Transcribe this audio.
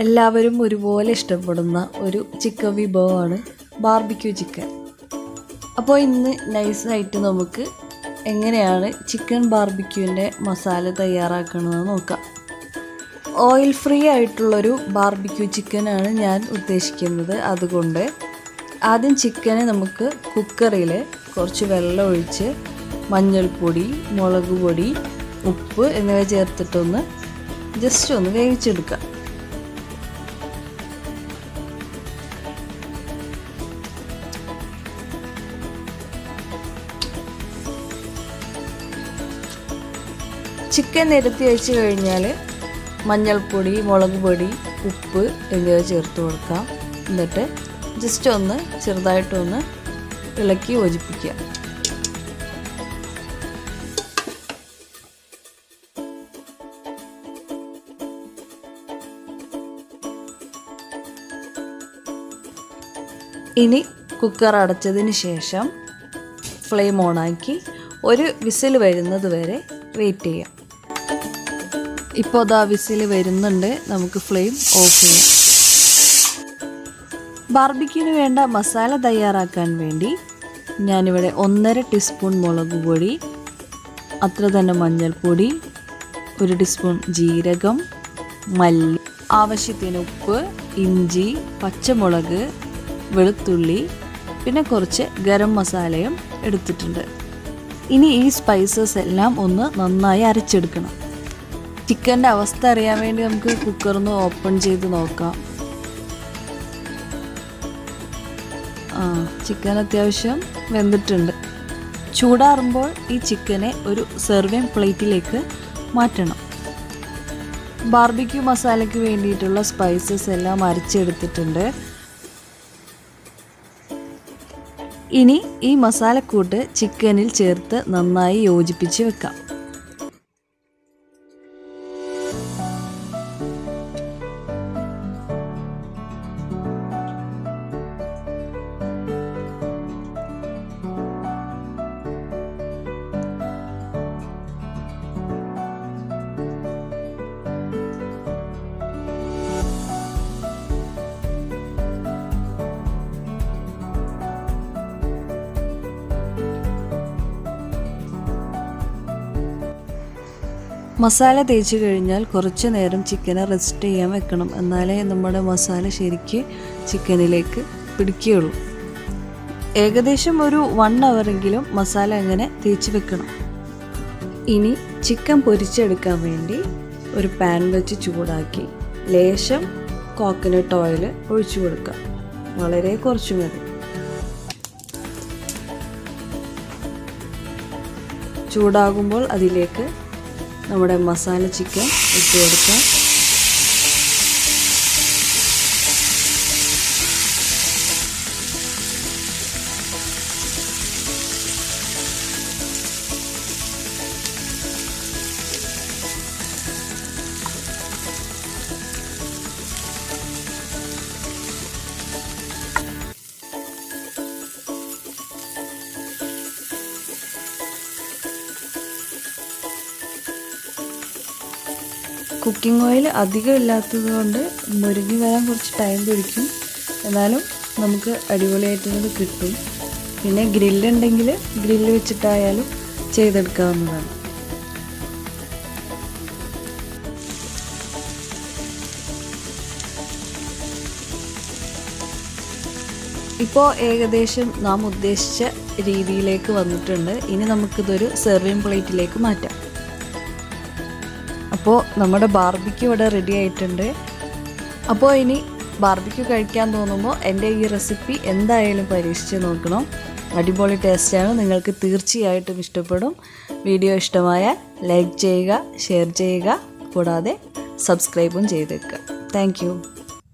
എല്ലാവരും ഒരുപോലെ ഇഷ്ടപ്പെടുന്ന ഒരു ചിക്കൻ വിഭവമാണ് ബാർബിക്യൂ ചിക്കൻ. അപ്പോൾ ഇന്ന് നൈസായിട്ട് നമുക്ക് എങ്ങനെയാണ് ചിക്കൻ ബാർബിക്യൂവിൻ്റെ മസാല തയ്യാറാക്കണമെന്ന് നോക്കാം. ഓയിൽ ഫ്രീ ആയിട്ടുള്ളൊരു ബാർബിക്യൂ ചിക്കനാണ് ഞാൻ ഉദ്ദേശിക്കുന്നത്. അതുകൊണ്ട് ആദ്യം ചിക്കനെ നമുക്ക് കുക്കറിൽ കുറച്ച് വെള്ളം ഒഴിച്ച് മഞ്ഞൾപ്പൊടി, മുളക് പൊടി, ഉപ്പ് എന്നിവ ചേർത്തിട്ടൊന്ന് ജസ്റ്റ് ഒന്ന് വേവിച്ചെടുക്കാം. ചിക്കൻ നിരത്തി വെച്ച് കഴിഞ്ഞാൽ മഞ്ഞൾപ്പൊടി, മുളക് പൊടി, ഉപ്പ് എന്നിവ ചേർത്ത് കൊടുക്കാം. എന്നിട്ട് ജസ്റ്റ് ഒന്ന് ചെറുതായിട്ടൊന്ന് ഇളക്കി യോജിപ്പിക്കുക. ഇനി കുക്കർ അടച്ചതിന് ശേഷം ഫ്ലെയിം ഓണാക്കി ഒരു വിസിൽ വരുന്നത് വരെ വെയിറ്റ് ചെയ്യാം. ഇപ്പോൾ അതാ വിസിൽ വരുന്നുണ്ട്. നമുക്ക് ഫ്ലെയിം ഓഫ് ചെയ്യാം. ബാർബിക്യൂവിന് വേണ്ട മസാല തയ്യാറാക്കാൻ വേണ്ടി ഞാനിവിടെ 1.5 ടീസ്പൂൺ മുളക് പൊടി, അത്ര തന്നെ മഞ്ഞൾപ്പൊടി, 1 ടീസ്പൂൺ ജീരകം, മല്ലി, ആവശ്യത്തിന് ഉപ്പ്, ഇഞ്ചി, പച്ചമുളക്, വെളുത്തുള്ളി, പിന്നെ കുറച്ച് ഗരം മസാലയും എടുത്തിട്ടുണ്ട്. ഇനി ഈ സ്പൈസസ് എല്ലാം ഒന്ന് നന്നായി അരച്ചെടുക്കണം. ചിക്കൻ്റെ അവസ്ഥ അറിയാൻ വേണ്ടി നമുക്ക് കുക്കറൊന്ന് ഓപ്പൺ ചെയ്ത് നോക്കാം. ചിക്കൻ അത്യാവശ്യം വെന്തിട്ടുണ്ട്. ചൂടാറുമ്പോൾ ഈ ചിക്കനെ ഒരു സെർവിങ് പ്ലേറ്റിലേക്ക് മാറ്റണം. ബാർബിക്യൂ മസാലയ്ക്ക് വേണ്ടിയിട്ടുള്ള സ്പൈസസ് എല്ലാം അരച്ചെടുത്തിട്ടുണ്ട്. ഇനി ഈ മസാലക്കൂട്ട് ചിക്കനിൽ ചേർത്ത് നന്നായി യോജിപ്പിച്ച് വെക്കാം. മസാല തേച്ച് കഴിഞ്ഞാൽ കുറച്ച് നേരം ചിക്കനെ റെസ്റ്റ് ചെയ്യാൻ വെക്കണം. എന്നാലേ നമ്മുടെ മസാല ശരിക്ക് ചിക്കനിലേക്ക് പിടിക്കുകയുള്ളൂ. ഏകദേശം ഒരു 1 അവറെങ്കിലും മസാല അങ്ങനെ തേച്ച് വെക്കണം. ഇനി ചിക്കൻ പൊരിച്ചെടുക്കാൻ വേണ്ടി ഒരു പാൻ വെച്ച് ചൂടാക്കി ലേശം കോക്കനട്ട് ഓയിൽ ഒഴിച്ചു കൊടുക്കാം. വളരെ കുറച്ച് മതി. ചൂടാകുമ്പോൾ അതിലേക്ക് നമ്മുടെ മസാല ചിക്കൻ ഇട്ട് കൊടുക്കാം. കുക്കിംഗ് ഓയിൽ അധികം ഇല്ലാത്തത് കൊണ്ട് മുരിഞ്ഞ് വരാൻ കുറച്ച് ടൈം പിടിക്കും. എന്നാലും നമുക്ക് അടിപൊളിയായിട്ട് കിട്ടും. പിന്നെ ഗ്രില്ലുണ്ടെങ്കിൽ ഗ്രില്ല് വെച്ചിട്ടായാലും ചെയ്തെടുക്കാവുന്നതാണ്. ഇപ്പോൾ ഏകദേശം നാം ഉദ്ദേശിച്ച രീതിയിലേക്ക് വന്നിട്ടുണ്ട്. ഇനി നമുക്കിതൊരു സെർവിങ് പ്ലേറ്റിലേക്ക് മാറ്റാം. അപ്പോൾ നമ്മുടെ ബാർബിക്യൂ ഇവിടെ റെഡി ആയിട്ടുണ്ട്. അപ്പോൾ ഇനി ബാർബിക്യൂ കഴിക്കാൻ തോന്നുമ്പോൾ എൻ്റെ ഈ റെസിപ്പി എന്തായാലും പരീക്ഷിച്ച് നോക്കണം. അടിപൊളി ടേസ്റ്റാണ്. നിങ്ങൾക്ക് തീർച്ചയായിട്ടും ഇഷ്ടപ്പെടും. വീഡിയോ ഇഷ്ടമായാൽ ലൈക്ക് ചെയ്യുക, ഷെയർ ചെയ്യുക, കൂടാതെ സബ്സ്ക്രൈബും ചെയ്തേക്കുക. Thank you.